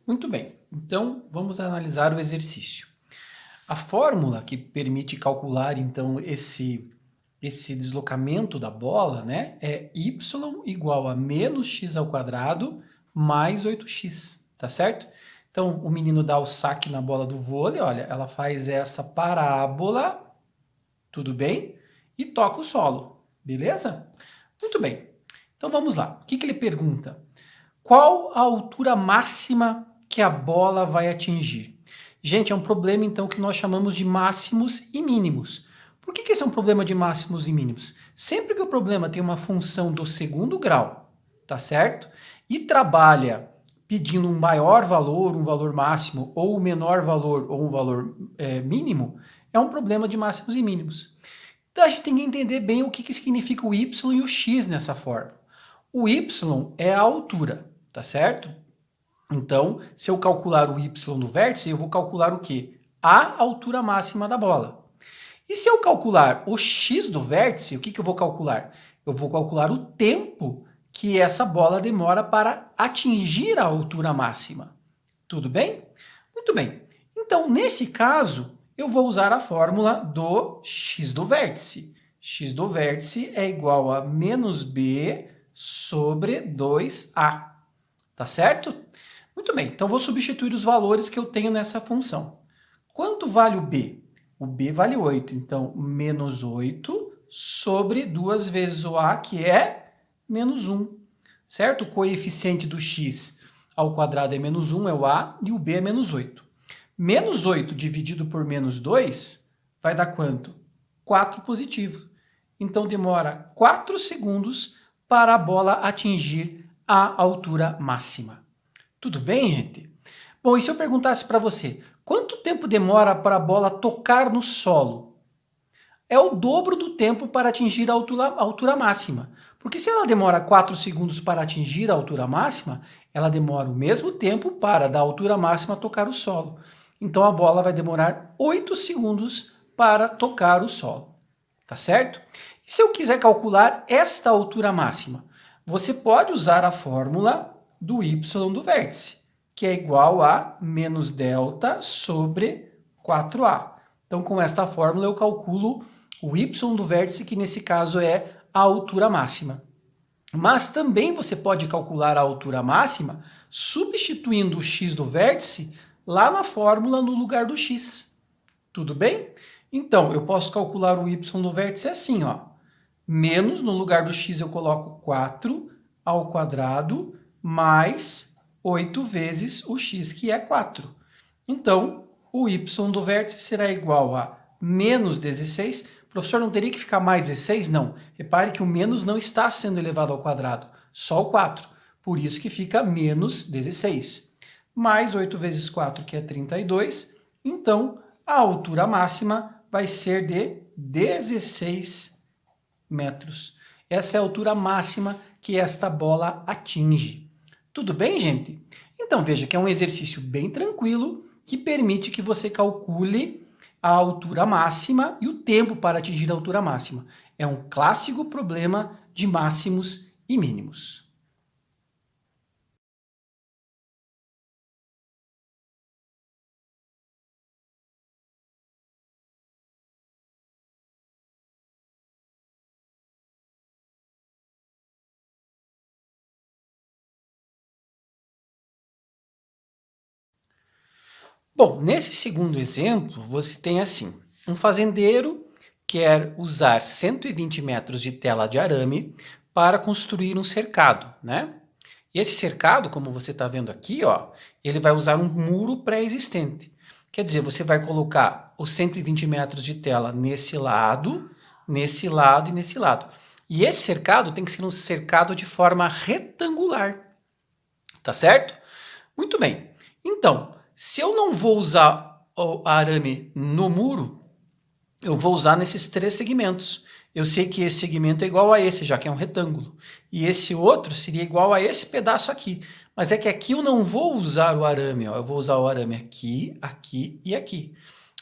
Muito bem, então vamos analisar o exercício. A fórmula que permite calcular então esse deslocamento da bola, né, é y igual a menos x ao quadrado mais 8x, tá certo? Então o menino dá o saque na bola do vôlei, olha, ela faz essa parábola, tudo bem? E toca o solo, beleza? Muito bem, então vamos lá. O que ele pergunta? Qual a altura máxima que a bola vai atingir? Gente, é um problema então que nós chamamos de máximos e mínimos. Por que esse é um problema de máximos e mínimos? Sempre que o problema tem uma função do segundo grau, tá certo? E trabalha pedindo um maior valor, um valor máximo, ou um menor valor, ou um valor mínimo, é um problema de máximos e mínimos. Então a gente tem que entender bem o que significa o y e o x nessa forma. O y é a altura, tá certo? Então, se eu calcular o y do vértice, eu vou calcular o quê? A altura máxima da bola. E se eu calcular o x do vértice, o que eu vou calcular? Eu vou calcular o tempo que essa bola demora para atingir a altura máxima. Tudo bem? Muito bem. Então, nesse caso, eu vou usar a fórmula do x do vértice. X do vértice é igual a menos b sobre 2a. Tá certo? Muito bem, então vou substituir os valores que eu tenho nessa função. Quanto vale o b? O b vale 8, então menos 8 sobre 2 vezes o a, que é menos 1. Certo? O coeficiente do x ao quadrado é menos 1, é o a, e o b é menos 8. Menos 8 dividido por menos 2 vai dar quanto? 4 positivo. Então demora 4 segundos para a bola atingir a altura máxima. Tudo bem, gente? Bom, e se eu perguntasse para você, quanto tempo demora para a bola tocar no solo? É o dobro do tempo para atingir a altura máxima. Porque se ela demora 4 segundos para atingir a altura máxima, ela demora o mesmo tempo para, da altura máxima, tocar o solo. Então a bola vai demorar 8 segundos para tocar o solo. Tá certo? E se eu quiser calcular esta altura máxima? Você pode usar a fórmula do y do vértice, que é igual a menos delta sobre 4a. Então, com esta fórmula, eu calculo o y do vértice, que nesse caso é a altura máxima. Mas também você pode calcular a altura máxima substituindo o x do vértice lá na fórmula no lugar do x. Tudo bem? Então, eu posso calcular o y do vértice assim, ó. Menos, no lugar do x eu coloco 4 ao quadrado, mais 8 vezes o x, que é 4. Então, o y do vértice será igual a menos 16. O professor não teria que ficar mais 16? Não. Repare que o menos não está sendo elevado ao quadrado, só o 4. Por isso que fica menos 16. Mais 8 vezes 4, que é 32. Então, a altura máxima vai ser de 16 metros. Essa é a altura máxima que esta bola atinge. Tudo bem, gente? Então veja que é um exercício bem tranquilo que permite que você calcule a altura máxima e o tempo para atingir a altura máxima. É um clássico problema de máximos e mínimos. Bom, nesse segundo exemplo, você tem assim, um fazendeiro quer usar 120 metros de tela de arame para construir um cercado, né? E esse cercado, como você está vendo aqui, ó, ele vai usar um muro pré-existente. Quer dizer, você vai colocar os 120 metros de tela nesse lado e nesse lado. E esse cercado tem que ser um cercado de forma retangular, tá certo? Muito bem. Então, se eu não vou usar o arame no muro, eu vou usar nesses 3 segmentos. Eu sei que esse segmento é igual a esse, já que é um retângulo. E esse outro seria igual a esse pedaço aqui. Mas é que aqui eu não vou usar o arame, ó. Eu vou usar o arame aqui, aqui e aqui.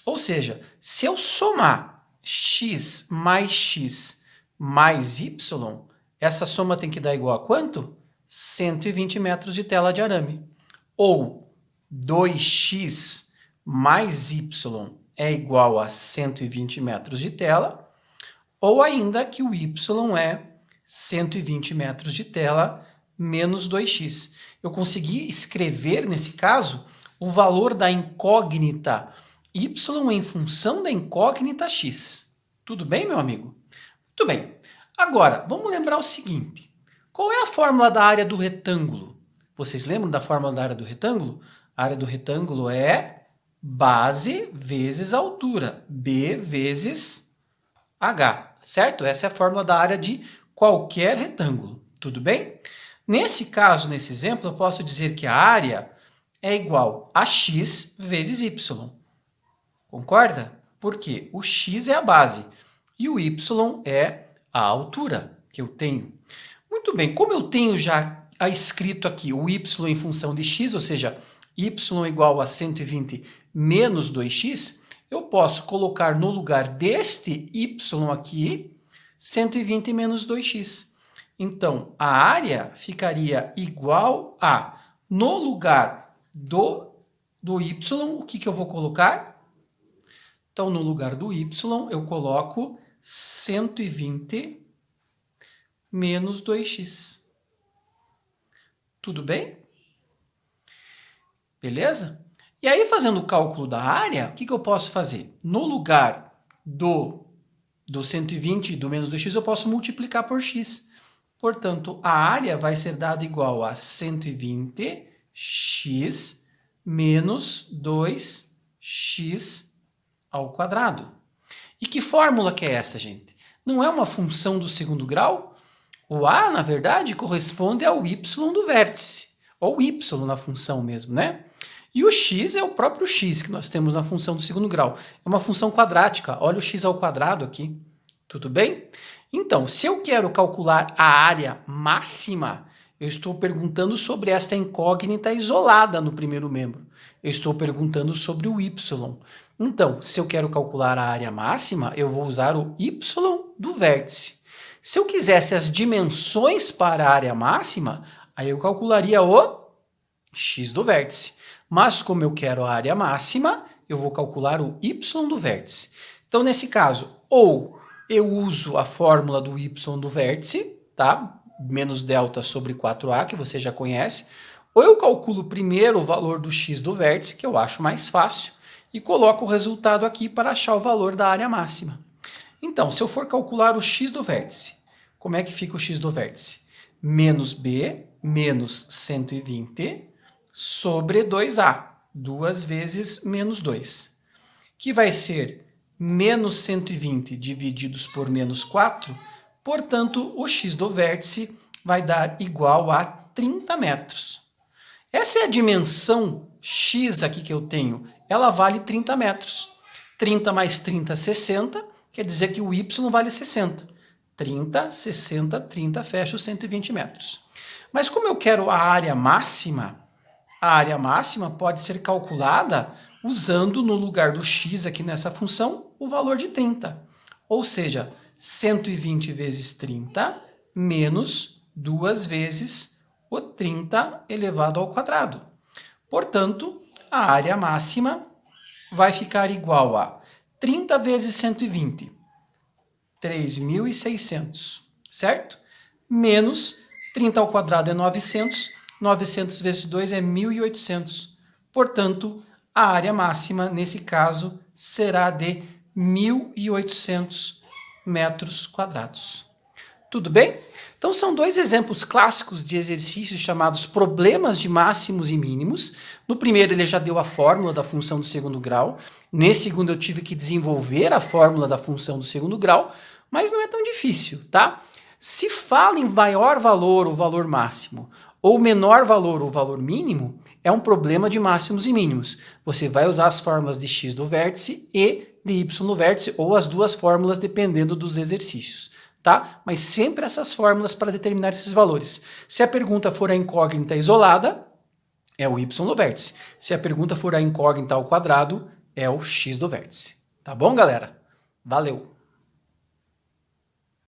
Ou seja, se eu somar x mais y, essa soma tem que dar igual a quanto? 120 metros de tela de arame. Ou 2x mais y é igual a 120 metros de tela, ou ainda que o y é 120 metros de tela menos 2x. Eu consegui escrever, nesse caso, o valor da incógnita y em função da incógnita x. Tudo bem, meu amigo? Muito bem. Agora, vamos lembrar o seguinte. Qual é a fórmula da área do retângulo? Vocês lembram da fórmula da área do retângulo? A área do retângulo é base vezes altura, B vezes H, certo? Essa é a fórmula da área de qualquer retângulo, tudo bem? Nesse caso, nesse exemplo, eu posso dizer que a área é igual a x vezes y. Concorda? Porque o x é a base e o y é a altura que eu tenho. Muito bem, como eu tenho já escrito aqui o y em função de x, ou seja, y igual a 120 menos 2x, eu posso colocar no lugar deste y aqui 120 menos 2x. Então, a área ficaria igual a, no lugar do y, o que eu vou colocar? Então, no lugar do y, eu coloco 120 menos 2x. Tudo bem? Beleza? E aí, fazendo o cálculo da área, o que eu posso fazer? No lugar do 120 e do menos 2x, eu posso multiplicar por x. Portanto, a área vai ser dada igual a 120x menos 2x ao quadrado. E que fórmula que é essa, gente? Não é uma função do segundo grau? O a, na verdade, corresponde ao y do vértice, ou y na função mesmo, né? E o x é o próprio x que nós temos na função do segundo grau. É uma função quadrática, olha o x ao quadrado aqui. Tudo bem? Então, se eu quero calcular a área máxima, eu estou perguntando sobre esta incógnita isolada no primeiro membro. Eu estou perguntando sobre o y. Então, se eu quero calcular a área máxima, eu vou usar o y do vértice. Se eu quisesse as dimensões para a área máxima, aí eu calcularia o x do vértice. Mas como eu quero a área máxima, eu vou calcular o y do vértice. Então, nesse caso, ou eu uso a fórmula do y do vértice, tá? Menos delta sobre 4a, que você já conhece, ou eu calculo primeiro o valor do x do vértice, que eu acho mais fácil, e coloco o resultado aqui para achar o valor da área máxima. Então, se eu for calcular o x do vértice, como é que fica o x do vértice? Menos b menos 120 sobre 2a, 2 vezes menos 2, que vai ser menos 120 divididos por menos 4, portanto, o x do vértice vai dar igual a 30 metros. Essa é a dimensão x aqui que eu tenho, ela vale 30 metros. 30 mais 30, 60, quer dizer que o y vale 60. 30, 60, 30, fecha os 120 metros. Mas como eu quero a área máxima pode ser calculada usando no lugar do x aqui nessa função o valor de 30. Ou seja, 120 vezes 30 menos 2 vezes o 30 elevado ao quadrado. Portanto, a área máxima vai ficar igual a 30 vezes 120, 3.600, certo? Menos 30 ao quadrado é 900, 900 vezes 2 é 1.800. Portanto, a área máxima, nesse caso, será de 1.800 metros quadrados. Tudo bem? Então, são dois exemplos clássicos de exercícios chamados problemas de máximos e mínimos. No primeiro, ele já deu a fórmula da função do segundo grau. Nesse segundo, eu tive que desenvolver a fórmula da função do segundo grau, mas não é tão difícil, tá? Se fala em maior valor, o valor máximo, ou menor valor, o valor mínimo, é um problema de máximos e mínimos. Você vai usar as fórmulas de x do vértice e de y no vértice, ou as duas fórmulas, dependendo dos exercícios. Tá? Mas sempre essas fórmulas para determinar esses valores. Se a pergunta for a incógnita isolada, é o y no vértice. Se a pergunta for a incógnita ao quadrado, é o x do vértice. Tá bom, galera? Valeu!